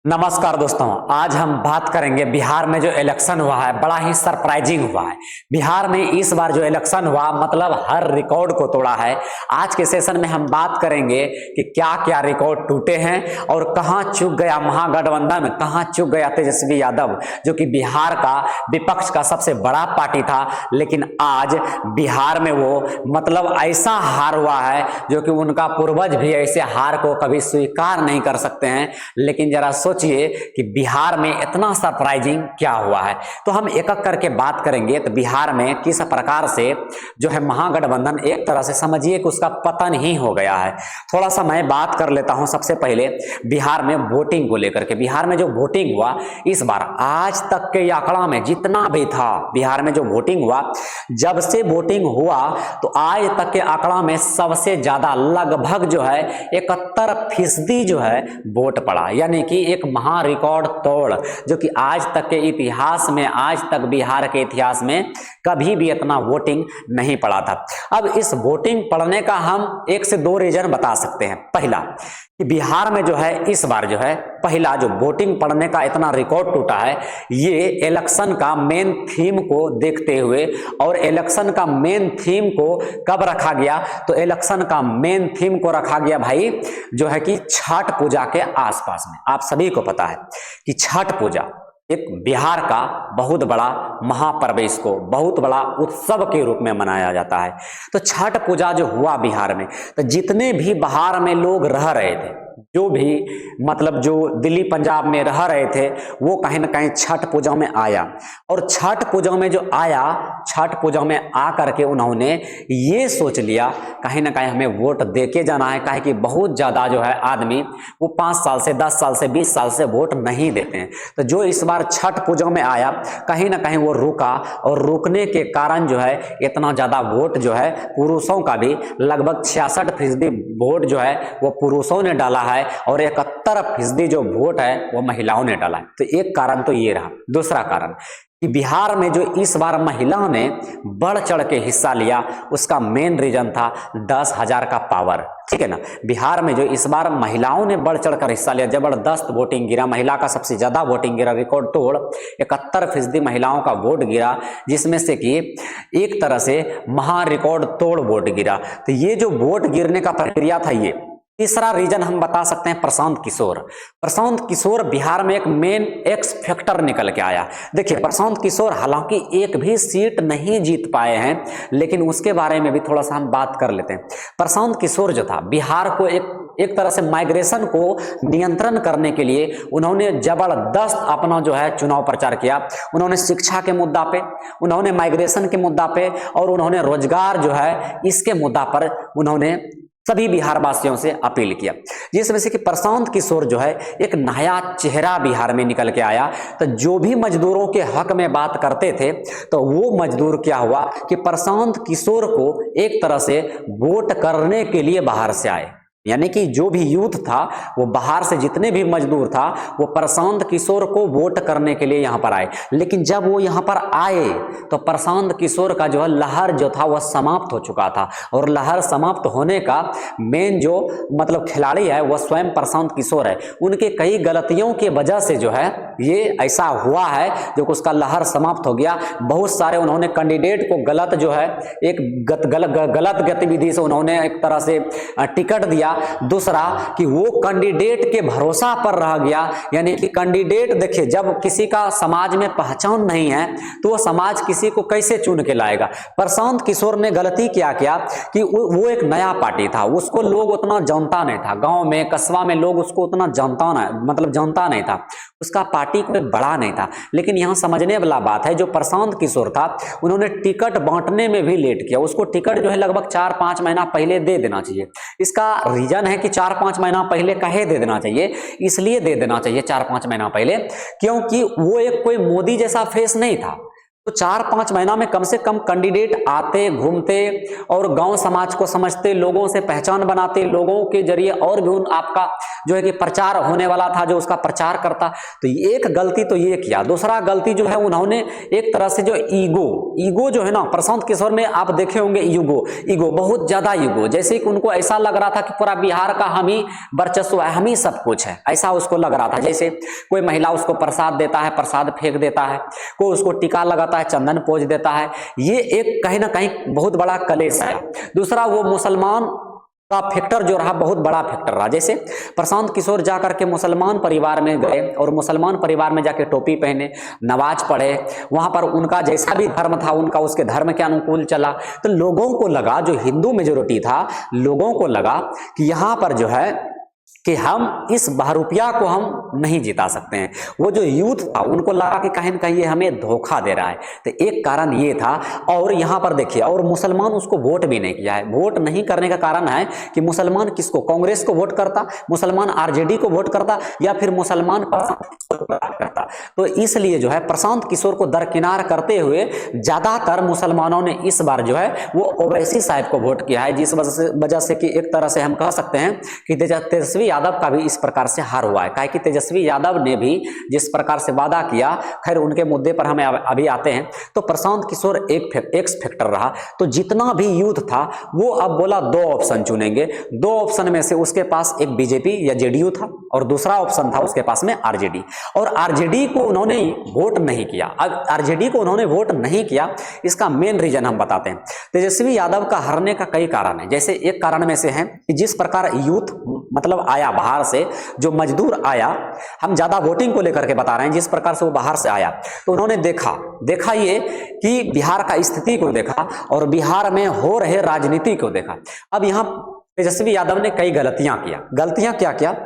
नमस्कार दोस्तों, आज हम बात करेंगे बिहार में जो इलेक्शन हुआ है बड़ा ही सरप्राइजिंग हुआ है। बिहार में इस बार जो इलेक्शन हुआ मतलब हर रिकॉर्ड को तोड़ा है। आज के सेशन में हम बात करेंगे कि क्या क्या रिकॉर्ड टूटे हैं और कहां चूक गया महागठबंधन, कहां चूक गया तेजस्वी यादव जो कि बिहार का विपक्ष का सबसे बड़ा पार्टी था। लेकिन आज बिहार में वो मतलब ऐसा हार हुआ है जो कि उनका पूर्वज भी ऐसे हार को कभी स्वीकार नहीं कर सकते हैं। लेकिन जरा सोचिए कि बिहार में इतना सरप्राइजिंग क्या हुआ है, तो हम एक एक करके बात करेंगे। तो बिहार में किस प्रकार से जो है महागठबंधन एक तरह से समझिए कि उसका पतन ही हो गया है। थोड़ा सा मैं बात कर लेता हूं सबसे पहले बिहार में वोटिंग को लेकर के। बिहार में जो वोटिंग हुआ इस बार आज तक के आंकड़ा में जितना भी था बिहार में जो वोटिंग हुआ, जब से वोटिंग हुआ तो आज तक के आंकड़ा में सबसे ज्यादा लगभग जो है 71% जो है वोट पड़ा, यानी कि एक महा रिकॉर्ड तोड़ जो कि आज तक के इतिहास में, आज तक बिहार के इतिहास में कभी भी इतना वोटिंग नहीं पड़ा था। अब इस वोटिंग पड़ने का हम एक से दो रीजन बता सकते हैं। पहला कि बिहार में जो है इस बार जो है पहला जो वोटिंग पड़ने का इतना रिकॉर्ड टूटा है, ये इलेक्शन का मेन थीम को देखते हुए। और इलेक्शन का मेन थीम को कब रखा गया, तो इलेक्शन का मेन थीम को रखा गया भाई जो है कि छठ पूजा के आसपास में। आप सभी को पता है कि छठ पूजा एक बिहार का बहुत बड़ा महापर्व, इसको बहुत बड़ा उत्सव के रूप में मनाया जाता है। तो छठ पूजा जो हुआ बिहार में, तो जितने भी बाहर में लोग रह रहे थे, जो भी मतलब जो दिल्ली पंजाब में रह रहे थे, वो कहीं ना कहीं छठ पूजा में आया। और छठ पूजा में जो आया, छठ पूजा में आकर के उन्होंने ये सोच लिया कहीं ना कहीं हमें वोट देके जाना है। काहे कि बहुत ज्यादा जो है आदमी वो 5 साल से 10 साल से 20 साल से वोट नहीं देते हैं। तो जो इस बार छठ पूजा में आया कहीं ना कहीं वो रुका, और रुकने के कारण जो है इतना ज्यादा वोट जो है पुरुषों का भी लगभग 66% वोट जो है वो पुरुषों ने डाला है, और 71% जो वोट है वो महिलाओं ने डाला है। तो एक कारण तो ये रहा। दूसरा कारण कि बिहार में जो इस बार महिलाओं ने बढ़ चढ़ के हिस्सा लिया, उसका मेन रीजन था 10,000 का पावर। ठीक है ना, बिहार में जो इस बार महिलाओं ने बढ़ चढ़ कर हिस्सा लिया, जबरदस्त वोटिंग गिरा, महिला का सबसे ज्यादा वोटिंग गिरा, रिकॉर्ड तोड़ 71% महिलाओं का वोट गिरा, जिसमें से कि एक तरह से महा रिकॉर्ड तोड़ वोट गिरा। तो ये जो वोट गिरने का प्रक्रिया था, ये तीसरा रीजन हम बता सकते हैं प्रशांत किशोर। प्रशांत किशोर बिहार में एक मेन एक्स फैक्टर निकल के आया। देखिए प्रशांत किशोर हालांकि एक भी सीट नहीं जीत पाए हैं, लेकिन उसके बारे में भी थोड़ा सा हम बात कर लेते हैं। प्रशांत किशोर जो था बिहार को एक तरह से माइग्रेशन को नियंत्रण करने के लिए उन्होंने जबरदस्त अपना जो है चुनाव प्रचार किया। उन्होंने शिक्षा के मुद्दा पे, उन्होंने माइग्रेशन के मुद्दा पे, और उन्होंने रोजगार जो है इसके मुद्दा पर उन्होंने सभी बिहार वासियों से अपील किया। जिसमें से कि प्रशांत किशोर जो है एक नया चेहरा बिहार में निकल के आया। तो जो भी मजदूरों के हक में बात करते थे, तो वो मजदूर क्या हुआ कि प्रशांत किशोर को एक तरह से वोट करने के लिए बाहर से आए। यानी कि जो भी यूथ था वो बाहर से जितने भी मजदूर था वो प्रशांत किशोर को वोट करने के लिए यहाँ पर आए। लेकिन जब वो यहाँ पर आए तो प्रशांत किशोर का जो है लहर जो था वह समाप्त हो चुका था, और लहर समाप्त होने का मेन जो मतलब खिलाड़ी है वह स्वयं प्रशांत किशोर है। उनके कई गलतियों की वजह से जो है ये ऐसा हुआ है जो उसका लहर समाप्त हो गया। बहुत सारे उन्होंने कैंडिडेट को गलत जो है एक गलत गतिविधि से उन्होंने एक तरह से टिकट दिया। दूसरा कि वो कैंडिडेट के भरोसा पर रह गया। यानी कि कैंडिडेट देखिए, जब किसी का समाज में पहचान नहीं है तो वो समाज किसी को कैसे चुन के लाएगा। प्रशांत किशोर ने गलती क्या किया कि वो एक नया पार्टी था, उसको लोग उतना जानता नहीं था, गांव में कस्बा में लोग उसको उतना जानता नहीं था, उसका पार्टी कोई बड़ा नहीं था। लेकिन यहां समझने वाला बात है, जो प्रशांत किशोर था उन्होंने टिकट बांटने में भी लेट किया। उसको टिकट जो है लगभग 4-5 महीना पहले दे देना चाहिए। इसका रीजन है कि 4-5 महीना पहले कहे दे देना चाहिए, इसलिए दे देना चाहिए 4-5 महीना पहले क्योंकि वो एक कोई मोदी जैसा फेस नहीं था। तो 4-5 महीना में कम से कम कैंडिडेट आते, घूमते और गांव समाज को समझते, लोगों से पहचान बनाते, लोगों के जरिए और भी उन आपका जो है कि प्रचार होने वाला था, जो उसका प्रचार करता। तो एक गलती तो ये किया। दूसरा गलती जो है उन्होंने एक तरह से जो ईगो जो है ना, प्रशांत किशोर में आप देखे होंगे ईगो बहुत ज्यादा ईगो, जैसे कि उनको ऐसा लग रहा था कि पूरा बिहार का हम ही वर्चस्व है, हम ही सब कुछ है, ऐसा उसको लग रहा था। जैसे कोई महिला उसको प्रसाद देता है, प्रसाद फेंक देता है, कोई उसको टीका लगाता है, चंदन पोंछ देता है, ये एक कहीं ना कहीं बहुत बड़ा कलेश है। दूसरा वो मुसलमान का फैक्टर जो रहा बहुत बड़ा फैक्टर रहा। जैसे प्रशांत किशोर जाकर के मुसलमान परिवार में गए और मुसलमान परिवार में जाके टोपी पहने, नमाज पढ़े, वहां पर उनका जैसा भी धर्म था उनका उसके धर्म के अनुकूल चला। तो लोगों को लगा, जो हिंदू मेजोरिटी था, लोगों को लगा कि यहां पर जो है कि हम इस बहरूपिया को हम नहीं जिता सकते हैं। वो जो यूथ था उनको लगा कि कहीं न कहीं ये हमें धोखा दे रहा है। तो एक कारण ये था। और यहाँ पर देखिए, और मुसलमान उसको वोट भी नहीं किया है। वोट नहीं करने का कारण है कि मुसलमान किसको, कांग्रेस को वोट करता, मुसलमान आरजेडी को वोट करता, या फिर मुसलमान करता। तो इसलिए जो है प्रशांत किशोर को दरकिनार करते हुए ज्यादातर मुसलमानों ने इस बार जो है वो ओवैसी साहब को वोट किया है, जिस वजह से कि एक तरह से हम कह सकते हैं कि तेजस्वी यादव का भी इस प्रकार से हार हुआ है। काहे कि तेजस्वी यादव ने भी जिस प्रकार से वादा किया, खैर उनके मुद्दे पर हमें अभी आते हैं। तो प्रशांत किशोर एक एक्स फैक्टर रहा। तो जितना भी यूथ था वो अब बोला 2 ऑप्शन चुनेंगे। 2 ऑप्शन में से उसके पास एक बीजेपी या जेडीयू था और दूसरा ऑप्शन था उसके पास में आरजेडी। और आरजेडी को उन्होंने वोट नहीं किया। अब आरजेडी को उन्होंने वोट नहीं किया, इसका मेन रीजन हम बताते हैं। तेजस्वी यादव का हारने का कई कारण है। जैसे एक कारण में से है कि जिस प्रकार यूथ मतलब आया बाहर से, जो मजदूर आया, हम ज्यादा वोटिंग को लेकर के बता रहे हैं, जिस प्रकार से वो बाहर से आया तो उन्होंने देखा ये कि बिहार का स्थिति को देखा और बिहार में हो रहे राजनीति को देखा। अब यहां तेजस्वी यादव ने कई गलतियां क्या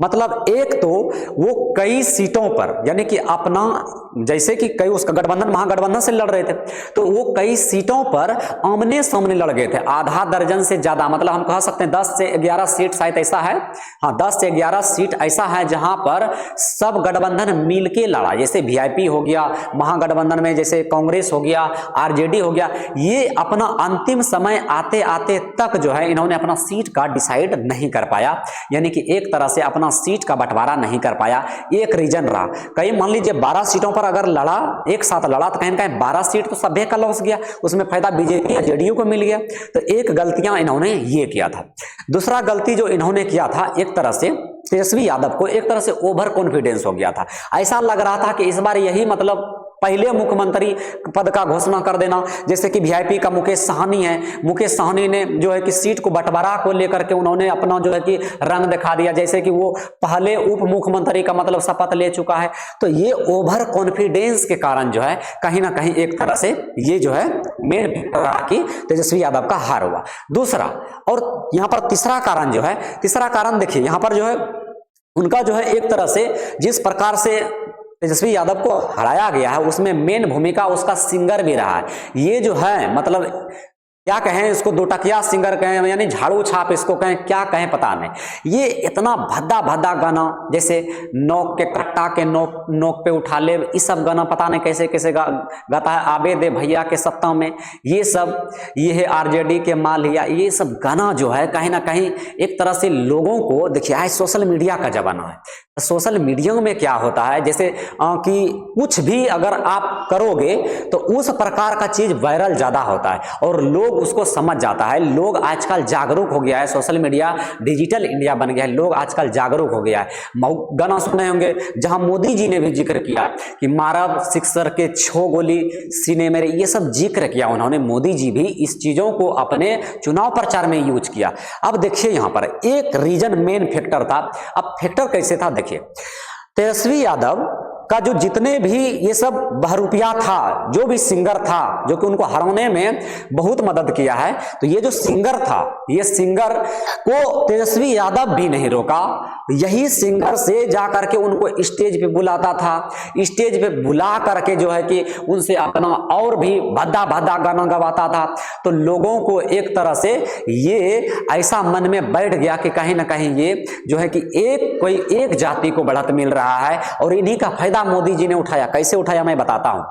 मतलब एक तो वो कई सीटों पर, यानी कि अपना जैसे कि कई उसका गठबंधन महागठबंधन से लड़ रहे थे, तो वो कई सीटों पर आमने सामने लड़ गए थे। आधा दर्जन से ज्यादा, मतलब हम कह सकते हैं 10 से 11 सीट शायद ऐसा है, हाँ 10 से 11 सीट ऐसा है जहां पर सब गठबंधन मिलके लड़ा। जैसे वीआईपी हो गया महागठबंधन में, जैसे कांग्रेस हो गया, आरजेडी हो गया, ये अपना अंतिम समय आते आते तक जो है इन्होंने अपना सीट का डिसाइड नहीं कर पाया, यानी कि एक तरह से अपना सीट का बंटवारा नहीं कर पाया। एक रीजन रहा। कहीं मान लीजिए 12 सीटों पर अगर लड़ा, एक साथ लड़ा, तो कहीं ना कहीं 12 सीट तो सभी का लॉस गया, उसमें फायदा बीजेपी या जेडीयू को मिल गया। तो एक गलतियां इन्होंने ये किया था। दूसरा गलती जो इन्होंने किया था, एक तरह से तेजस्वी यादव को एक तरह से ओवर कॉन्फिडेंस हो गया था। ऐसा लग रहा था कि इस बार यही मतलब पहले मुख्यमंत्री पद का घोषणा कर देना। जैसे कि वीआईपी का मुकेश साहनी है, मुकेश साहनी ने जो है कि सीट को बंटवारा को लेकर के उन्होंने अपना जो है कि रंग दिखा दिया, जैसे कि वो पहले उप मुख्यमंत्री का मतलब शपथ ले चुका है। तो ये ओवर कॉन्फिडेंस के कारण जो है कहीं ना कहीं एक तरह से ये जो है मेन कि तेजस्वी यादव का हार हुआ। दूसरा और यहाँ पर तीसरा कारण जो है, तीसरा कारण देखिए यहाँ पर जो है उनका जो है एक तरह से जिस प्रकार से तेजस्वी यादव को हराया गया है उसमें मेन भूमिका उसका सिंगर भी रहा है। ये जो है मतलब क्या कहें इसको, 2 टकिया सिंगर कहें, यानी झाड़ू छाप इसको कहें, क्या कहें पता नहीं। ये इतना भद्दा गाना, जैसे नोक के कट्टा के नोक पे उठा ले, ये सब गाना पता नहीं कैसे कैसे गाता है। आबे दे भैया के सत्ता में, ये सब, ये है आरजेडी के मालिया, ये सब गाना जो है कहीं ना कहीं एक तरह से लोगों को, देखिए आज सोशल मीडिया का जमाना है। सोशल मीडिया में क्या होता है, जैसे कि कुछ भी अगर आप करोगे तो उस प्रकार का चीज वायरल ज्यादा होता है और लोग उसको समझ जाता है। लोग आजकल जागरूक हो गया है, सोशल मीडिया डिजिटल इंडिया बन गया है, लोग आजकल जागरूक हो गया है। गाना सुने होंगे जहां मोदी जी ने भी जिक्र किया कि मारब सिक्सर के 6 गोली सीने मेरे, ये सब जिक्र किया उन्होंने। मोदी जी भी इस चीजों को अपने चुनाव प्रचार में यूज किया। अब देखिए यहां पर एक रीजन मेन फैक्टर था। अब फैक्टर कैसे था देखिए, तेजस्वी यादव का जो जितने भी ये सब बहरूपिया था, जो भी सिंगर था जो कि उनको हराने में बहुत मदद किया है, तो ये जो सिंगर था, ये सिंगर को तेजस्वी यादव भी नहीं रोका। यही सिंगर से जाकर के उनको स्टेज पे बुलाता था, स्टेज पे बुला करके जो है कि उनसे अपना और भी भद्दा गाना गवाता था। तो लोगों को एक तरह से ये ऐसा मन में बैठ गया कि कहीं ना कहीं ये जो है कि कोई एक जाति को बढ़त मिल रहा है और इन्हीं का फायदा फायदा मोदी जी ने उठाया, कैसे उठाया मैं बताता हूं।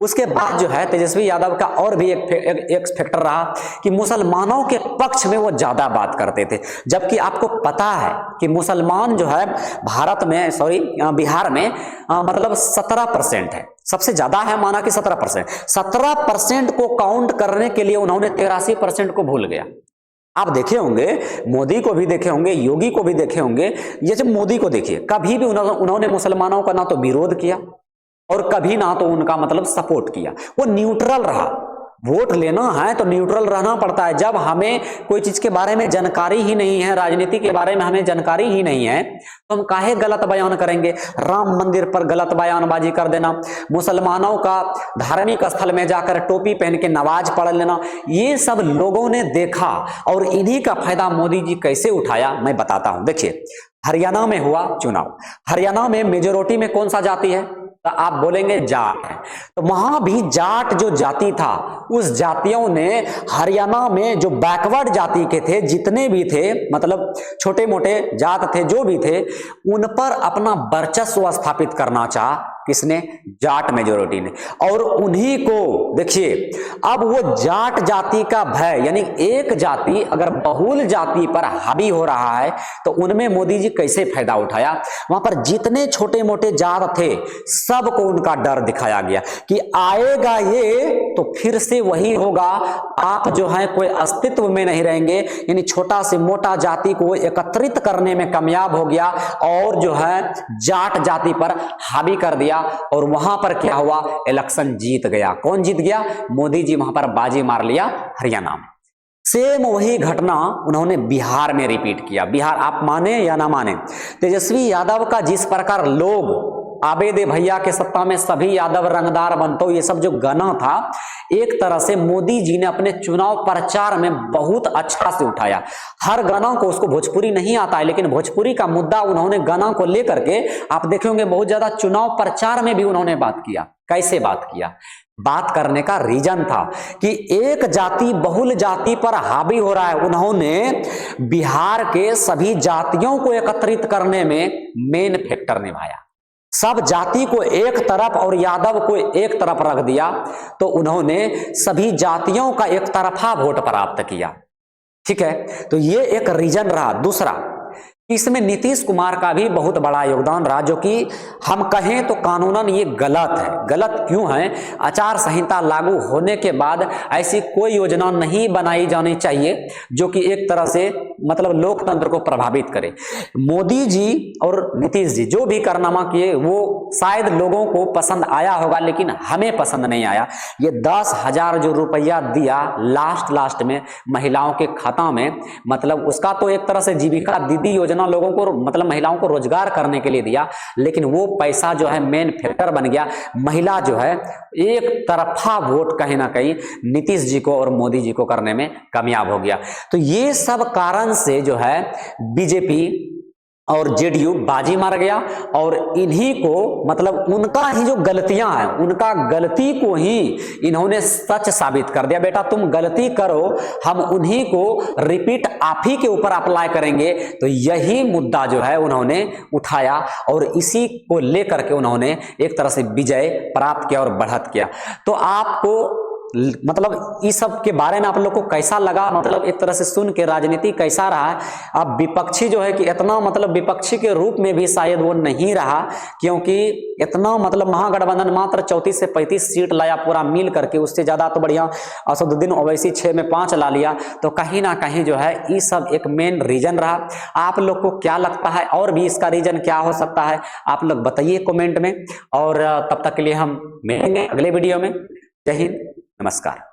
उसके बाद जो है तेजस्वी यादव का और भी एक फैक्टर रहा कि मुसलमानों के पक्ष में वो ज्यादा बात करते थे, जबकि आपको पता है कि मुसलमान जो है भारत में बिहार में मतलब 17% है, सबसे ज्यादा है, माना कि 17%। 17% को काउंट करने के लिए उन्होंने 83% को भूल गया। आप देखे होंगे, मोदी को भी देखे होंगे, योगी को भी देखे होंगे, ये जब मोदी को देखिए, कभी भी उन्होंने मुसलमानों का ना तो विरोध किया और कभी ना तो उनका मतलब सपोर्ट किया, वो न्यूट्रल रहा। वोट लेना है तो न्यूट्रल रहना पड़ता है। जब हमें कोई चीज के बारे में जानकारी ही नहीं है, राजनीति के बारे में हमें जानकारी ही नहीं है, तो हम काहे गलत बयान करेंगे। राम मंदिर पर गलत बयानबाजी कर देना, मुसलमानों का धार्मिक स्थल में जाकर टोपी पहन के नमाज पढ़ लेना, ये सब लोगों ने देखा और इन्हीं का फायदा मोदी जी कैसे उठाया मैं बताता हूं। देखिए, हरियाणा में हुआ चुनाव, हरियाणा में मेजोरिटी में कौन सा जाति है, तो आप बोलेंगे जाट है। तो वहां भी जाट जो जाति था, उस जातियों ने हरियाणा में जो बैकवर्ड जाति के थे, जितने भी थे, मतलब छोटे मोटे जात थे जो भी थे, उन पर अपना वर्चस्व स्थापित करना चाहा किसने, जाट मेजोरिटी ने। और उन्हीं को देखिए, अब वो जाट जाति का भय, यानी एक जाति अगर बहुल जाति पर हावी हो रहा है तो उनमें मोदी जी कैसे फायदा उठाया। वहां पर जितने छोटे मोटे जात थे सबको उनका डर दिखाया गया कि आएगा ये तो फिर से वही होगा, आप जो है कोई अस्तित्व में नहीं रहेंगे। यानी छोटा से मोटा जाति को एकत्रित करने में कामयाब हो गया और जो है जाट जाति पर हावी कर दिया। और वहां पर क्या हुआ, इलेक्शन जीत गया। कौन जीत गया, मोदी जी वहां पर बाजी मार लिया हरियाणा में। सेम वही घटना उन्होंने बिहार में रिपीट किया। बिहार, आप माने या ना माने, तेजस्वी यादव का जिस प्रकार लोग आबे दे भैया के सत्ता में सभी यादव रंगदार बनतो, ये सब जो गाना था, एक तरह से मोदी जी ने अपने चुनाव प्रचार में बहुत अच्छा से उठाया। हर गाना को, उसको भोजपुरी नहीं आता है, लेकिन भोजपुरी का मुद्दा उन्होंने गाना को लेकर के आप देखेंगे बहुत ज्यादा चुनाव प्रचार में भी उन्होंने बात किया। कैसे बात किया, बात करने का रीजन था कि एक जाति बहुल जाति पर हावी हो रहा है। उन्होंने बिहार के सभी जातियों को एकत्रित करने में मेन फैक्टर निभाया। सब जाति को एक तरफ और यादव को एक तरफ रख दिया, तो उन्होंने सभी जातियों का एक तरफा वोट प्राप्त किया। ठीक है, तो ये एक रीजन रहा। दूसरा, इसमें नीतीश कुमार का भी बहुत बड़ा योगदान रहा, जो कि हम कहें तो कानूनन ये गलत है। गलत क्यों है, आचार संहिता लागू होने के बाद ऐसी कोई योजना नहीं बनाई जानी चाहिए जो कि एक तरह से मतलब लोकतंत्र को प्रभावित करे। मोदी जी और नीतीश जी जो भी कारनामा किए वो शायद लोगों को पसंद आया होगा, लेकिन हमें पसंद नहीं आया। ये 10,000 जो रुपया दिया लास्ट में महिलाओं के खाता में, मतलब उसका तो एक तरह से जीविका दीदी योजना लोगों को, मतलब महिलाओं को रोजगार करने के लिए दिया, लेकिन वो पैसा जो है मेन फैक्टर बन गया। महिला जो है एक तरफा वोट कहीं ना कहीं नीतीश जी को और मोदी जी को करने में कामयाब हो गया। तो ये सब कारण से जो है बीजेपी और जेडीयू बाजी मार गया और इन्हीं को, मतलब उनका ही जो गलतियां हैं, उनका गलती को ही इन्होंने सच साबित कर दिया। बेटा तुम गलती करो, हम उन्हीं को रिपीट आप ही के ऊपर अप्लाई करेंगे। तो यही मुद्दा जो है उन्होंने उठाया और इसी को लेकर के उन्होंने एक तरह से विजय प्राप्त किया और बढ़त किया। तो आपको मतलब इस सब के बारे में आप लोग को कैसा लगा, मतलब एक तरह से सुन के राजनीति कैसा रहा। अब विपक्षी जो है कि इतना, मतलब विपक्षी के रूप में भी शायद वो नहीं रहा, क्योंकि इतना मतलब महागठबंधन मात्र 34 से 35 सीट लाया पूरा मिल करके, उससे ज्यादा तो बढ़िया असदुद्दीन ओवैसी 6 में 5 ला लिया। तो कहीं ना कहीं जो है ये सब एक मेन रीजन रहा। आप लोग को क्या लगता है, और भी इसका रीजन क्या हो सकता है, आप लोग बताइए कमेंट में। और तब तक के लिए हम मिलेंगे अगले वीडियो में। जय हिंद, नमस्कार।